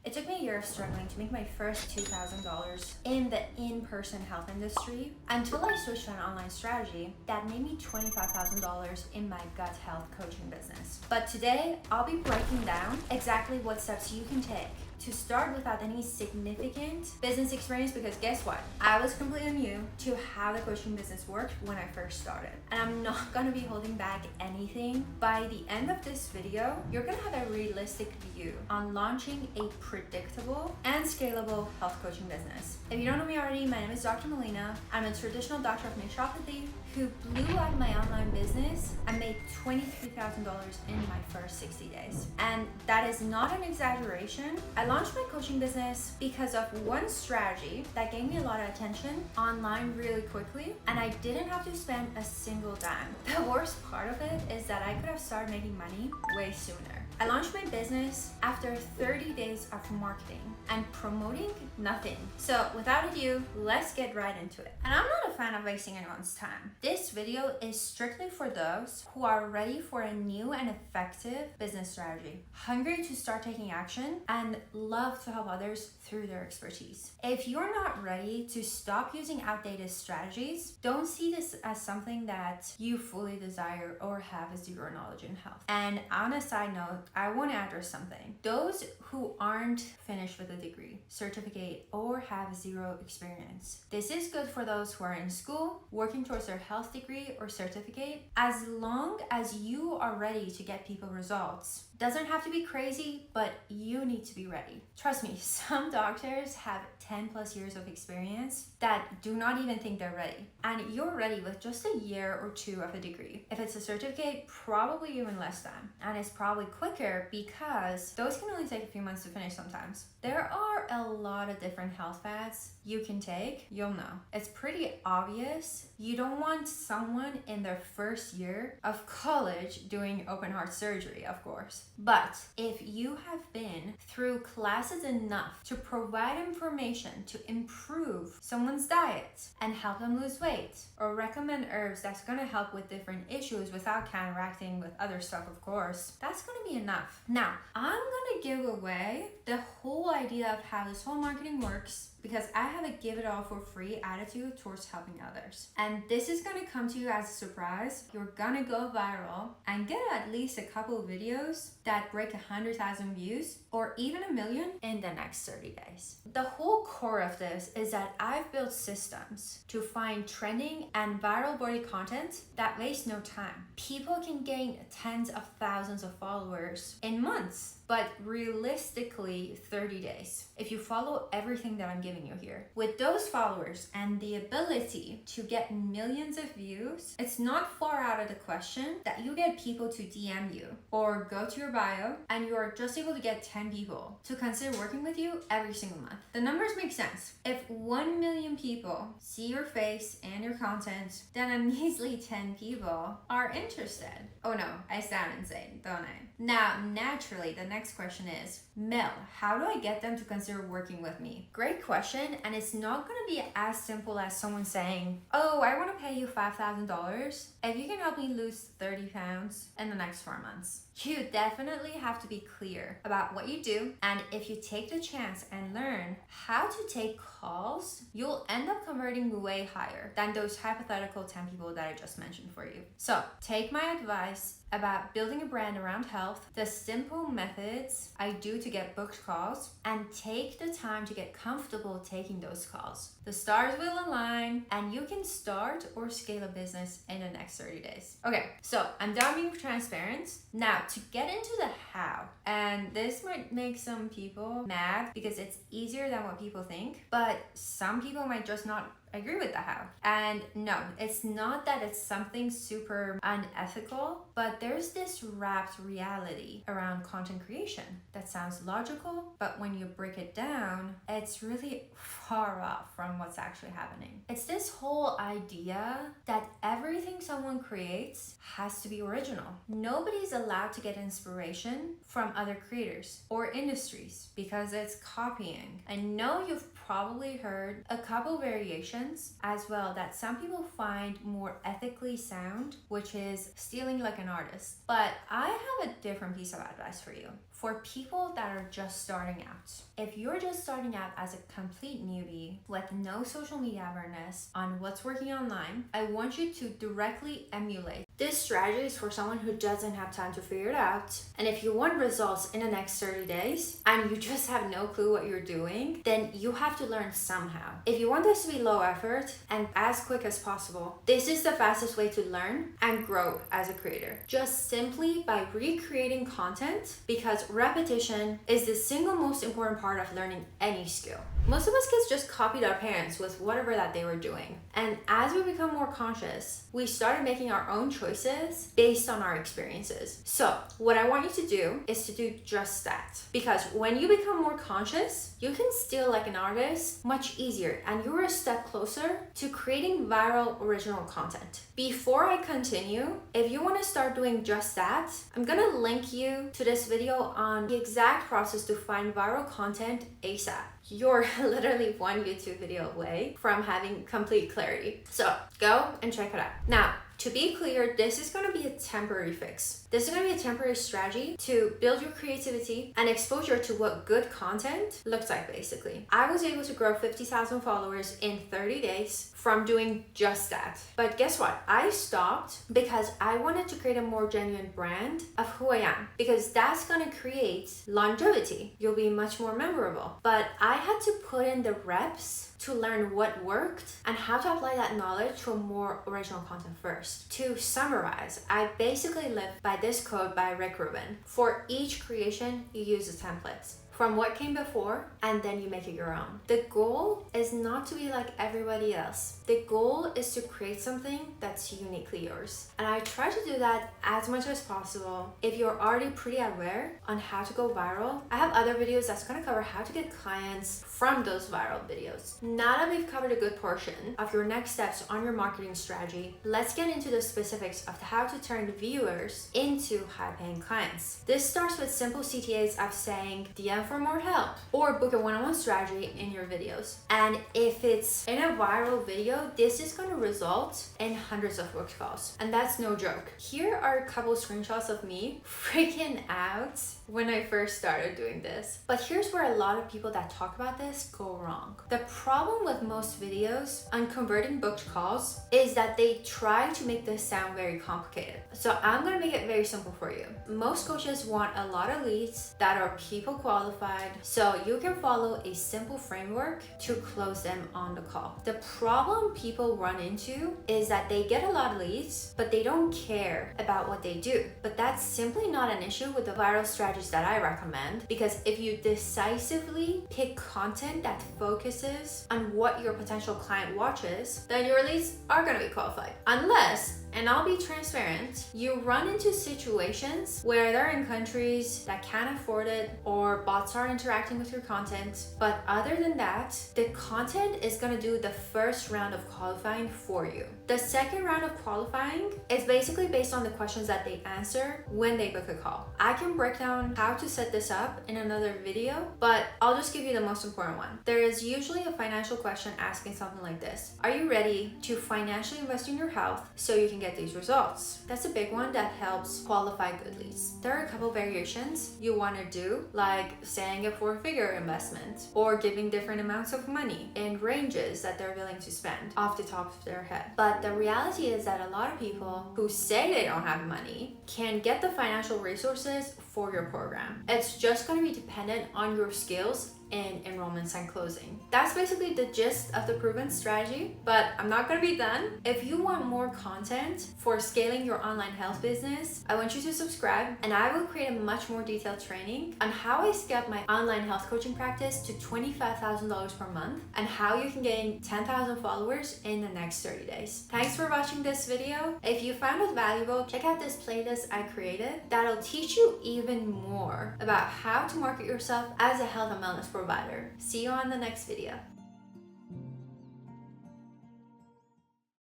It took me a year of struggling to make my first $2,000 in the in-person health industry until I switched to an online strategy that made me $25,000 in my gut health coaching business. But today, I'll be breaking down exactly what steps you can take to start without any significant business experience, because guess what? I was completely new to how the coaching business worked when I first started. And I'm not gonna be holding back anything. By the end of this video, you're gonna have a realistic view on launching a predictable and scalable health coaching business. If you don't know me already, my name is Dr. Melina. I'm a traditional doctor of naturopathy who blew out my online business and made $23,000 in my first 60 days. And that is not an exaggeration. I launched my coaching business because of one strategy that gave me a lot of attention online really quickly, and I didn't have to spend a single dime. The worst part of it is that I could have started making money way sooner. I launched my business after 30 days of marketing and promoting nothing. So without ado, let's get right into it. And I'm not a fan of wasting anyone's time. This video is strictly for those who are ready for a new and effective business strategy, hungry to start taking action, and love to help others through their expertise. If you're not ready to stop using outdated strategies, don't see this as something that you fully desire or have zero knowledge in health. And on a side note, I want to address something. Those who aren't finished with a degree, certificate, or have zero experience. This is good for those who are in school, working towards their health degree or certificate, as long as you are ready to get people results. Doesn't have to be crazy, but you need to be ready. Trust me, some doctors have 10 plus years of experience that do not even think they're ready. And you're ready with just a year or two of a degree. If it's a certificate, probably even less time. And it's probably quicker because those can only take a few months to finish sometimes. There are a lot of different health paths you can take. You'll know. It's pretty obvious. You don't want someone in their first year of college doing open heart surgery, of course. But if you have been through classes enough to provide information to improve someone's diet and help them lose weight, or recommend herbs that's going to help with different issues without counteracting with other stuff, of course, that's going to be enough. Now, I'm going to give away the whole idea of how this whole marketing works, because I have a give it all for free attitude towards helping others. And this is gonna come to you as a surprise. You're gonna go viral and get at least a couple of videos that break 100,000 views or even 1 million in the next 30 days. The whole core of this is that I've built systems to find trending and viral body content that wastes no time. People can gain tens of thousands of followers in months, but realistically 30 days if you follow everything that I'm giving you here. With those followers and the ability to get millions of views, it's not far out of the question that you get people to DM you or go to your bio and you are just able to get 10 people to consider working with you every single month. The numbers make sense. If 1 million people see your face and your content, then a measly 10 people are interested. Oh no, I sound insane, don't I? Now, naturally, the next question is, Mel, how do I get them to consider working with me? Great question, and it's not going to be as simple as someone saying, oh, I want to pay you $5,000 if you can help me lose 30 pounds in the next 4 months. You definitely have to be clear about what you do, and if you take the chance and learn how to take calls, you'll end up converting way higher than those hypothetical 10 people that I just mentioned for you. So take my advice about building a brand around health, the simple methods I do to get booked calls, and take the time to get comfortable taking those calls. The stars will align and you can start or scale a business in the next 30 days. Okay, so I'm done being transparent. Now, to get into the how, and this might make some people mad because it's easier than what people think, but some people might just not agree with the how. And no, it's not that it's something super unethical, but there's this wrapped reality around content creation that sounds logical, but when you break it down, it's really far off from what's actually happening. It's this whole idea that everything someone creates has to be original. Nobody's allowed to get inspiration from other creators or industries because it's copying. I know you've probably heard a couple variations as well that some people find more ethically sound, which is stealing like an artist. But I have a different piece of advice for you. for people that are just starting out. If you're just starting out as a complete newbie with no social media awareness on what's working online, I want you to directly emulate. This strategy is for someone who doesn't have time to figure it out. And if you want results in the next 30 days and you just have no clue what you're doing, then you have to learn somehow. If you want this to be low effort and as quick as possible, this is the fastest way to learn and grow as a creator. Just simply by recreating content, because repetition is the single most important part of learning any skill. Most of us kids just copied our parents with whatever that they were doing. And as we become more conscious, we started making our own choices based on our experiences. So what I want you to do is to do just that. Because when you become more conscious, you can steal like an artist much easier, and you're a step closer to creating viral original content. Before I continue, if you want to start doing just that, I'm gonna link you to this video on the exact process to find viral content ASAP. You're literally one YouTube video away from having complete clarity. So go and check it out. Now, to be clear, this is gonna be a temporary fix. This is gonna be a temporary strategy to build your creativity and exposure to what good content looks like, basically. I was able to grow 50,000 followers in 30 days from doing just that. But guess what? I stopped because I wanted to create a more genuine brand of who I am, because that's gonna create longevity. You'll be much more memorable. But I had to put in the reps to learn what worked and how to apply that knowledge to a more original content first. To summarize, I basically live by this code by Rick Rubin. For each creation, you use a template from what came before, and then you make it your own. The goal is not to be like everybody else. The goal is to create something that's uniquely yours. And I try to do that as much as possible. If you're already pretty aware on how to go viral, I have other videos that's gonna cover how to get clients from those viral videos. Now that we've covered a good portion of your next steps on your marketing strategy, let's get into the specifics of how to turn viewers into high-paying clients. This starts with simple CTAs of saying, DM for more help, or book a one-on-one strategy in your videos. And if it's in a viral video, this is going to result in hundreds of booked calls. And that's no joke. Here are a couple screenshots of me freaking out when I first started doing this. But here's where a lot of people that talk about this go wrong. The problem with most videos on converting booked calls is that they try to make this sound very complicated. So I'm going to make it very simple for you. Most coaches want a lot of leads that are people qualified, so you can follow a simple framework to close them on the call. The problem people run into is that they get a lot of leads, but they don't care about what they do. But that's simply not an issue with the viral strategies that I recommend, because if you decisively pick content that focuses on what your potential client watches, then your leads are going to be qualified. Unless, and I'll be transparent, you run into situations where they're in countries that can't afford it, or bots are interacting with your content. But other than that, the content is going to do the first round of qualifying for you. The second round of qualifying is basically based on the questions that they answer when they book a call. I can break down how to set this up in another video, but I'll just give you the most important one. There is usually a financial question asking something like this: are you ready to financially invest in your health so you can get these results? That's a big one that helps qualify good leads. There are a couple variations you want to do, like saying a four-figure investment, or giving different amounts of money in ranges that they're willing to spend off the top of their head. But the reality is that a lot of people who say they don't have money can get the financial resources for your program. It's just going to be dependent on your skills in enrollments and closing. That's basically the gist of the proven strategy, but I'm not gonna be done. If you want more content for scaling your online health business, I want you to subscribe, and I will create a much more detailed training on how I scaled my online health coaching practice to $25,000 per month, and how you can gain 10,000 followers in the next 30 days. Thanks for watching this video. If you found it valuable, check out this playlist I created that'll teach you even more about how to market yourself as a health and wellness provider. See you on the next video.